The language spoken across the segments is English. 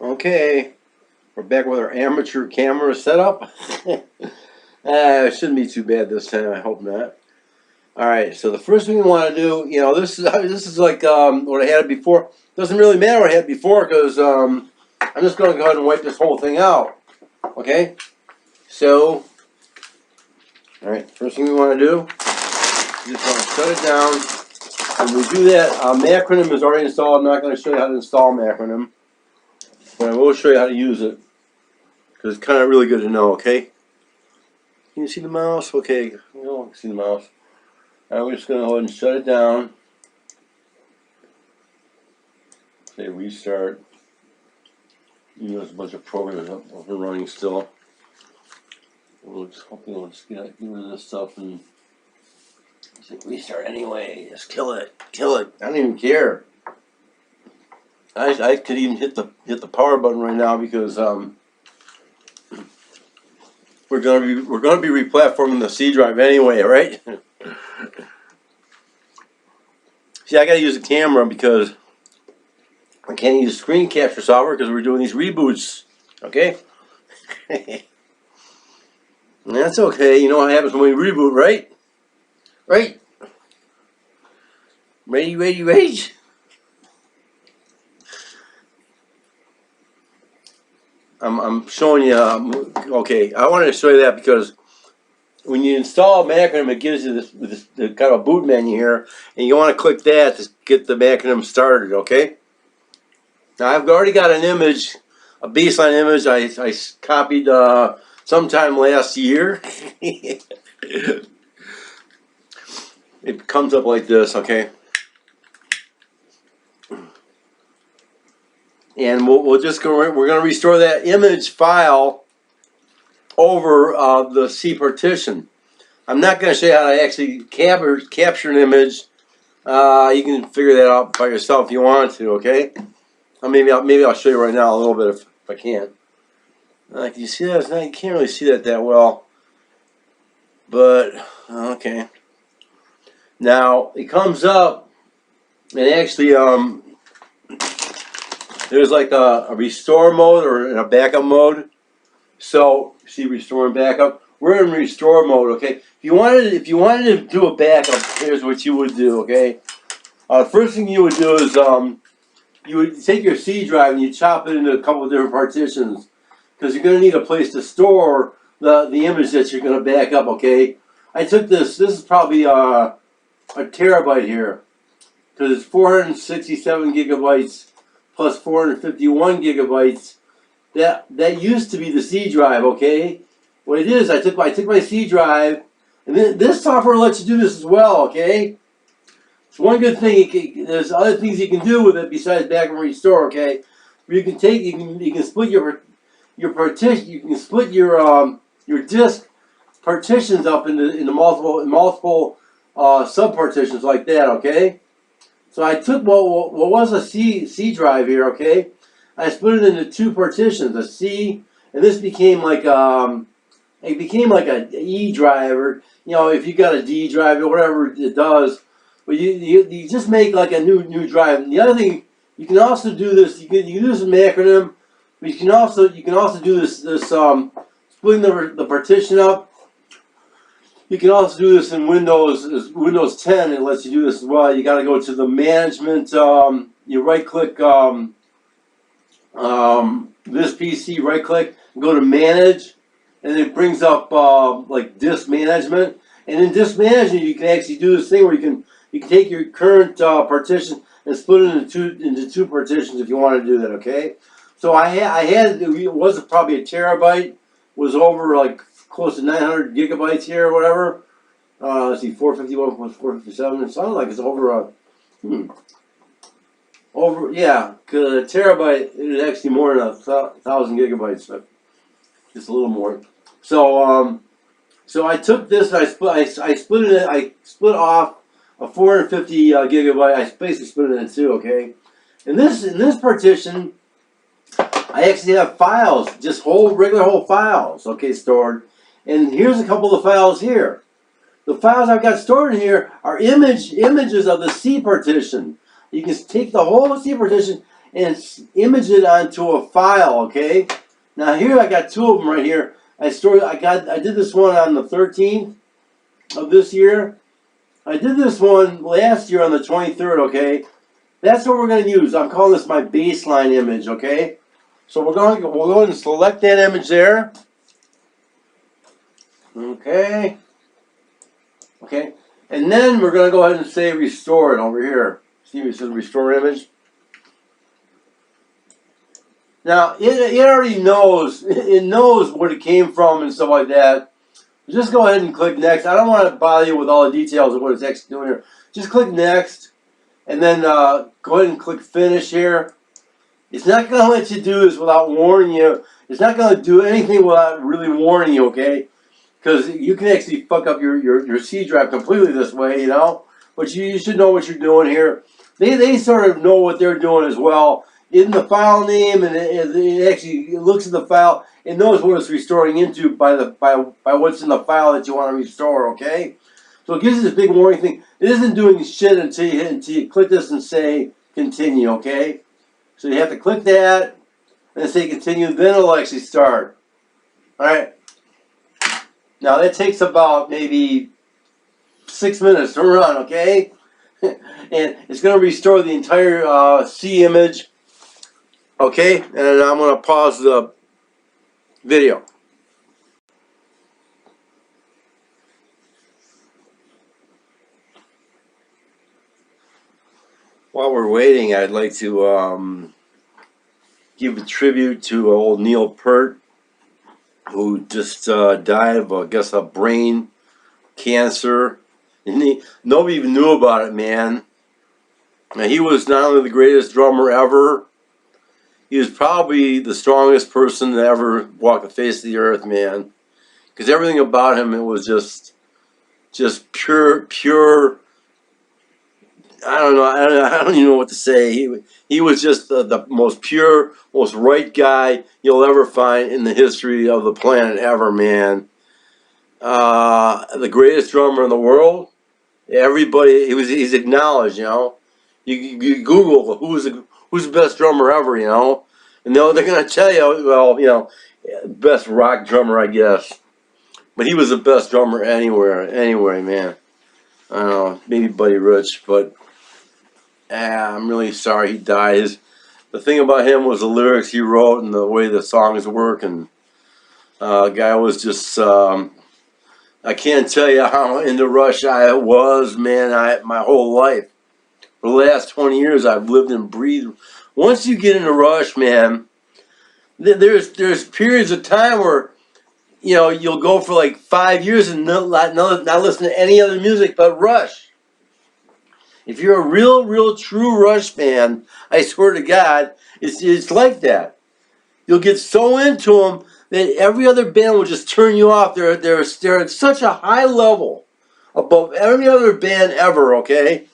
Okay, we're back with our amateur camera setup. It shouldn't be too bad this time. I hope not. All right, so the first thing we want to do, this is like what I had before. Doesn't really matter what I had before because I'm just going to go ahead and wipe this whole thing out. Okay, so all right, first thing we want to do, you just want to shut it down. When we do that, MACRINUM is already installed. I'm not going to show you how to install MACRINUM, but I will show you how to use it because it's kind of really good to know. Okay. Can you see the mouse? Okay, you don't see the mouse. Alright, we're just going to go ahead and shut it down. Say restart. There's a bunch of programs up and running still. We'll just hoping we'll just get rid of this stuff and say restart anyway. Just kill it. Kill it. I don't even care. I could even hit the power button right now because we're gonna be replatforming the C drive anyway, right? See, I gotta use a camera because I can't use screen capture software because we're doing these reboots. Okay? And that's okay. You know what happens when we reboot, right? Right? Ready. I'm showing you. Okay, I wanted to show you that because when you install MACRINUM, it gives you this kind of a boot menu here, and you want to click that to get the MACRINUM started. Okay. Now I've already got an image, a baseline image. I copied sometime last year. It comes up like this. Okay. And we're going to restore that image file over the C partition. I'm not going to show you how to actually capture an image. You can figure that out by yourself if you want to. Okay. Maybe I'll show you right now a little bit if I can. Can you see that? You can't really see that well. But okay. Now it comes up, and actually there's like a restore mode or a backup mode. So see, restore and backup. We're in restore mode. Okay. If you wanted to do a backup, here's what you would do. Okay. First thing you would do is you would take your C drive and you chop it into a couple of different partitions because you're going to need a place to store the image that you're going to back up. Okay. I took this. This is probably a terabyte here because it's 467 gigabytes plus 451 gigabytes. That used to be the C drive. Okay. What it is, I took my C drive, and this software lets you do this as well. Okay. It's one good thing. There's other things you can do with it besides back and restore. Okay. You can split your partition. You can split your disk partitions up into multiple sub partitions like that. Okay. So I took what was a C drive here. Okay. I split it into two partitions, a C, and this became like a E drive, or if you got a D drive or whatever it does. But you just make like a new drive. And the other thing, you can also do this. You can do this in MACRINUM, but you can also do this splitting the partition up. You can also do this in Windows 10. It lets you do this as well. You got to go to the management. You right click this PC, right click, go to manage, and it brings up like disk management. And in disk management, you can actually do this thing where you can take your current partition and split it into two partitions if you want to do that. Okay. So it was probably a terabyte. Was over like close to 900 gigabytes here or whatever. Let's see, 451 plus 457. It sounds like it's over yeah, because a terabyte is actually more than 1,000 gigabytes, but just a little more. So so I took this and I split off a 450 gigabyte. I basically split it in two. Okay, in this partition, I actually have files, just regular whole files. Okay, stored. And here's a couple of files here. The files I've got stored in here are images of the C partition. You can take the whole C partition and image it onto a file, okay? Now here I got two of them right here. I did this one on the 13th of this year. I did this one last year on the 23rd, okay? That's what we're going to use. I'm calling this my baseline image, okay? So we'll go ahead and select that image there. Okay. Okay. And then we're going to go ahead and say restore it over here. See, it says restore image. Now, it already knows, it knows where it came from and stuff like that. Just go ahead and click next. I don't want to bother you with all the details of what it's actually doing here. Just click next, and then go ahead and click finish here. It's not going to let you do this without warning you. It's not going to do anything without really warning you, okay? Because you can actually fuck up your C drive completely this way, you know? But you should know what you're doing here. They sort of know what they're doing as well. In the file name, and it actually looks at the file. It knows what it's restoring into by what's in the file that you want to restore. Okay, so it gives you this big warning thing. It isn't doing shit until you click this and say continue. Okay, so you have to click that and say continue. Then it'll actually start. All right. Now that takes about maybe 6 minutes to run. Okay, and it's going to restore the entire C image. Okay, and then I'm going to pause the video. While we're waiting, I'd like to give a tribute to old Neil Peart, who just died of, I guess, a brain cancer. And nobody even knew about it, man. Now, he was not only the greatest drummer ever, he was probably the strongest person to ever walk the face of the earth, man. Because everything about him, it was just pure. I don't know. I don't even know what to say. He was just the most pure, most right guy you'll ever find in the history of the planet ever, man. The greatest drummer in the world. Everybody, he's acknowledged, you know. You Google who's the best drummer ever, you know, and they're gonna tell you, well, you know, best rock drummer, I guess. But he was the best drummer anywhere, man. I don't know, maybe Buddy Rich, but I'm really sorry he died. The thing about him was the lyrics he wrote and the way the songs work, and the guy was just. I can't tell you how into Rush I was, man. My whole life. For the last 20 years, I've lived and breathed. Once you get into Rush, man, there's periods of time where, you know, you'll go for like 5 years and not listen to any other music but Rush. If you're a real, true Rush fan, I swear to God, it's like that. You'll get so into them that every other band will just turn you off. They're at such a high level above every other band ever, okay?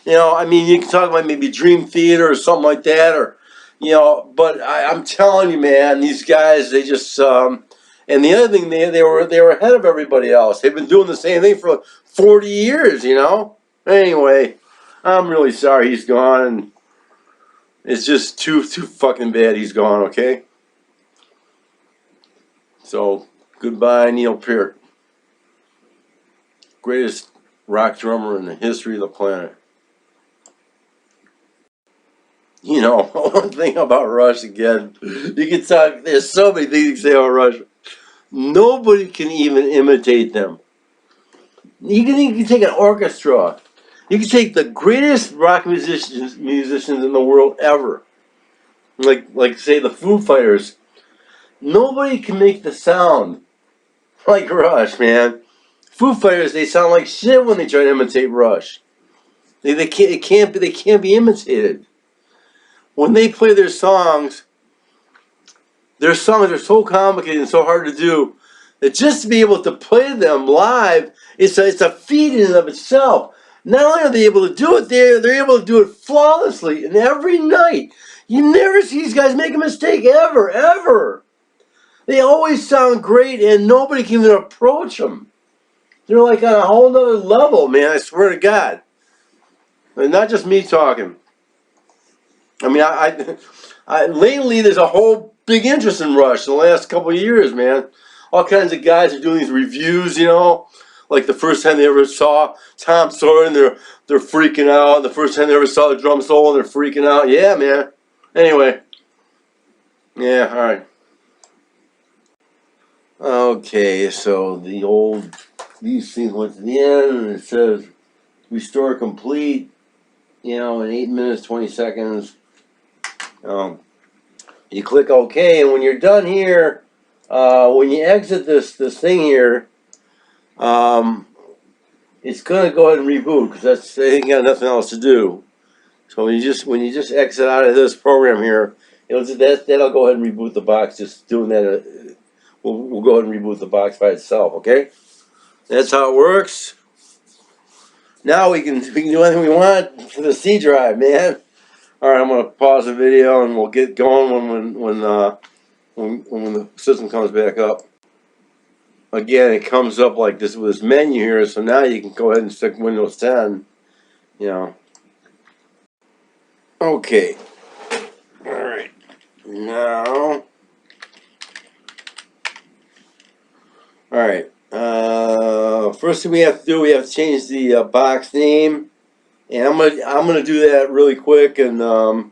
You know, I mean, you can talk about maybe Dream Theater or something like that, or, you know, but I'm telling you, man, these guys, they just, and the other thing, they were ahead of everybody else. They've been doing the same thing for 40 years, you know? Anyway, I'm really sorry he's gone, and it's just too fucking bad he's gone, okay? So, goodbye, Neil Peart. Greatest rock drummer in the history of the planet. You know, one thing about Rush again, you can talk, there's so many things you can say about Rush. Nobody can even imitate them. You can take an orchestra. You can take the greatest rock musicians in the world ever. Like say the Foo Fighters. Nobody can make the sound like Rush, man. Foo Fighters, they sound like shit when they try to imitate Rush. They can't be imitated. When they play their songs are so complicated and so hard to do that just to be able to play them live, it's a feat in and of itself. Not only are they able to do it, they're able to do it flawlessly, and every night. You never see these guys make a mistake ever. They always sound great, and nobody can even approach them. They're like on a whole nother level, man, I swear to God. And not just me talking. I mean, lately there's a whole big interest in Rush in the last couple of years, man. All kinds of guys are doing these reviews, you know, like the first time they ever saw Tom Sawyer, and they're freaking out. The first time they ever saw the drum solo, and they're freaking out. Yeah, man. Anyway, yeah, all right. Okay, so these things went to the end, and it says restore complete, you know, in 8 minutes, 20 seconds. You click OK, and when you're done here, when you exit this thing here, it's gonna go ahead and reboot because they ain't got nothing else to do. So when you just exit out of this program here, that'll go ahead and reboot the box. Just doing that, we'll go ahead and reboot the box by itself. Okay, that's how it works. Now we can do anything we want to the C drive, man. All right, I'm gonna pause the video and we'll get going when the system comes back up. Again, it comes up like this with this menu here, so now you can go ahead and stick Windows 10, you know. Okay. All right. Now. All right. First thing we have to do, we have to change the box name, and I'm gonna do that really quick, and I'll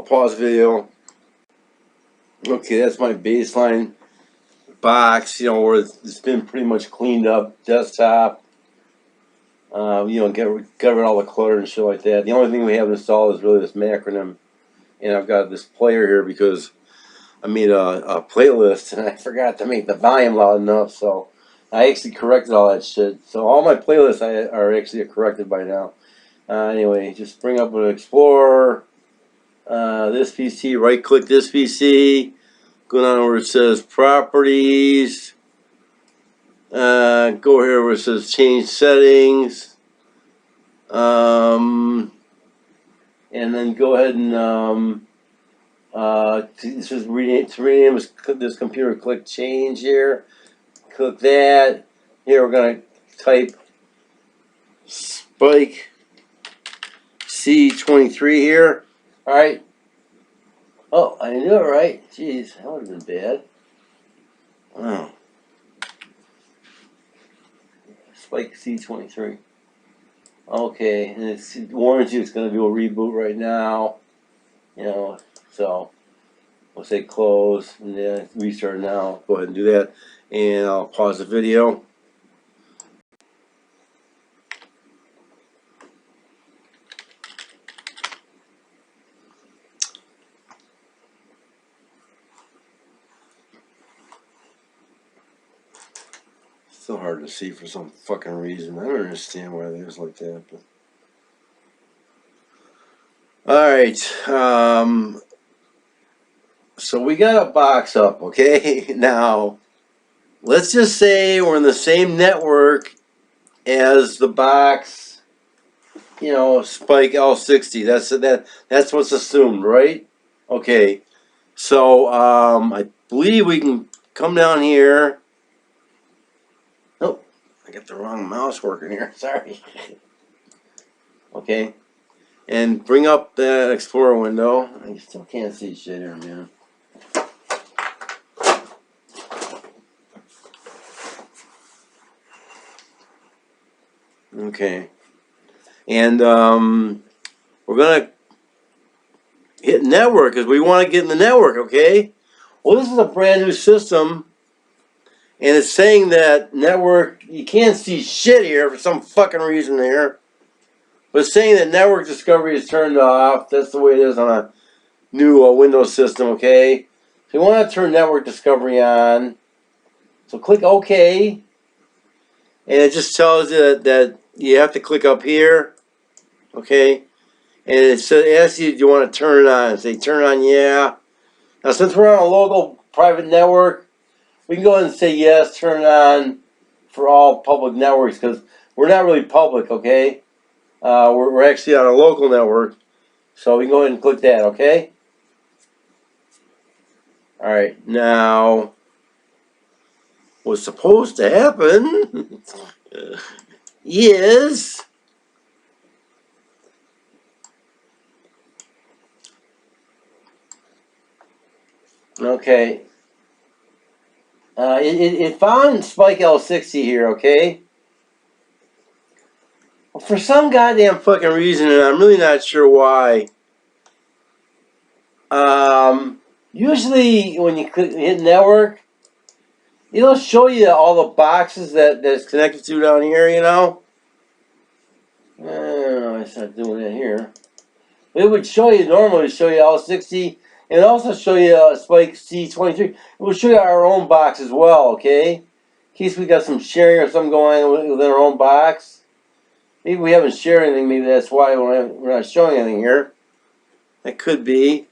pause the video. Okay, that's my baseline box, you know, where it's been pretty much cleaned up, desktop. You know, get rid of all the clutter and shit like that. The only thing we have installed is really this MACRINUM, and I've got this player here because I made a playlist and I forgot to make the volume loud enough, so I actually corrected all that shit. So all my playlists are actually corrected by now. Anyway, just bring up an Explorer, this PC, right click this PC, go down where it says Properties, go here where it says Change Settings, and then go ahead and it says to rename this computer, click Change here. Click that. Here we're going to type Spike C23 here. Alright. Oh, I didn't do it right. Jeez, that would have been bad. Oh. Spike C23. Okay, and it warns you it's going to do a reboot right now. You know, so we'll say close and then restart now. Go ahead and do that. And I'll pause the video. Still hard to see for some fucking reason. I don't understand why it is like that. But alright. So we got a box up, okay? Now, let's just say we're in the same network as the box, you know, Spike L60. That's what's assumed, right? Okay. So I believe we can come down here. Oh, I got the wrong mouse working here. Sorry. Okay. And bring up that Explorer window. I still can't see shit here, man. Okay. And we're going to hit network because we want to get in the network, okay? Well, this is a brand new system, and it's saying that network, you can't see shit here for some fucking reason there, but it's saying that network discovery is turned off. That's the way it is on a new Windows system, okay? So you want to turn network discovery on. So click OK, and it just tells you that you have to click up here, okay? And it asks you, do you want to turn it on? Say turn on, yeah. Now since we're on a local private network, we can go ahead and say yes, turn it on for all public networks because we're not really public, okay? We're actually on a local network, so we can go ahead and click that, okay? All right, now what's supposed to happen is Okay. It found Spike L60 here, okay? Well, for some goddamn fucking reason, and I'm really not sure why. Usually when you hit network, it'll show you all the boxes that's connected to down here, you know? It's not doing it here. It would show you, normally show you L60, and also show you Spike C23. It will show you our own box as well, okay? In case we got some sharing or something going on within our own box. Maybe we haven't shared anything, maybe that's why we're not showing anything here. That could be.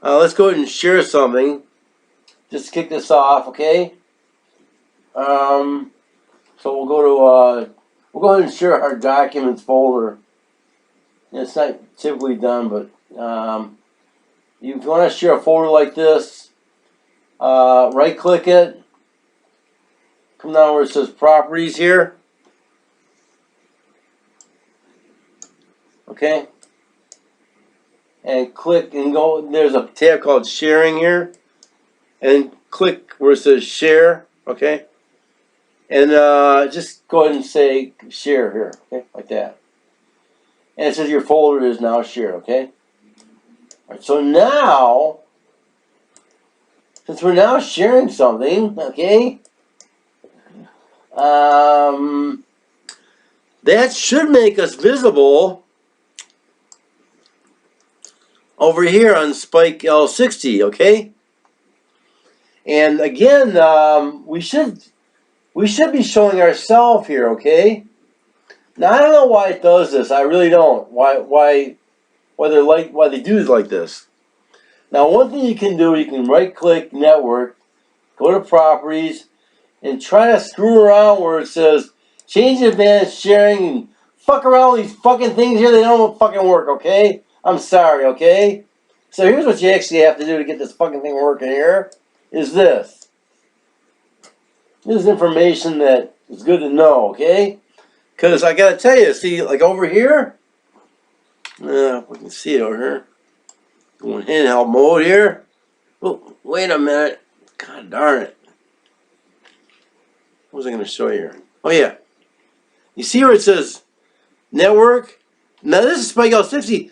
Let's go ahead and share something. Just to kick this off, okay? So we'll go ahead and share our documents folder. It's not typically done, but if you want to share a folder like this, right click it, come down where it says properties here, okay, and click and go, there's a tab called sharing here, and click where it says share, okay, and just go ahead and say share here, okay, like that. And it says your folder is now shared, okay? All right, so now, since we're now sharing something, okay, that should make us visible over here on Spike L60, okay? And again, we should be showing ourselves here, okay? Now I don't know why it does this. I really don't. Why they do it like this. Now one thing you can do, you can right click network, go to properties, and try to screw around where it says change advanced sharing and fuck around with these fucking things here. They don't fucking work, okay? I'm sorry, okay? So here's what you actually have to do to get this fucking thing working here, is this. This is information that is good to know, okay? Because I gotta tell you, see, like over here, we can see it over here. Going handheld mode here. Oh, wait a minute. God darn it. What was I going to show you here? Oh, yeah. You see where it says network? Now, this is Spike L60.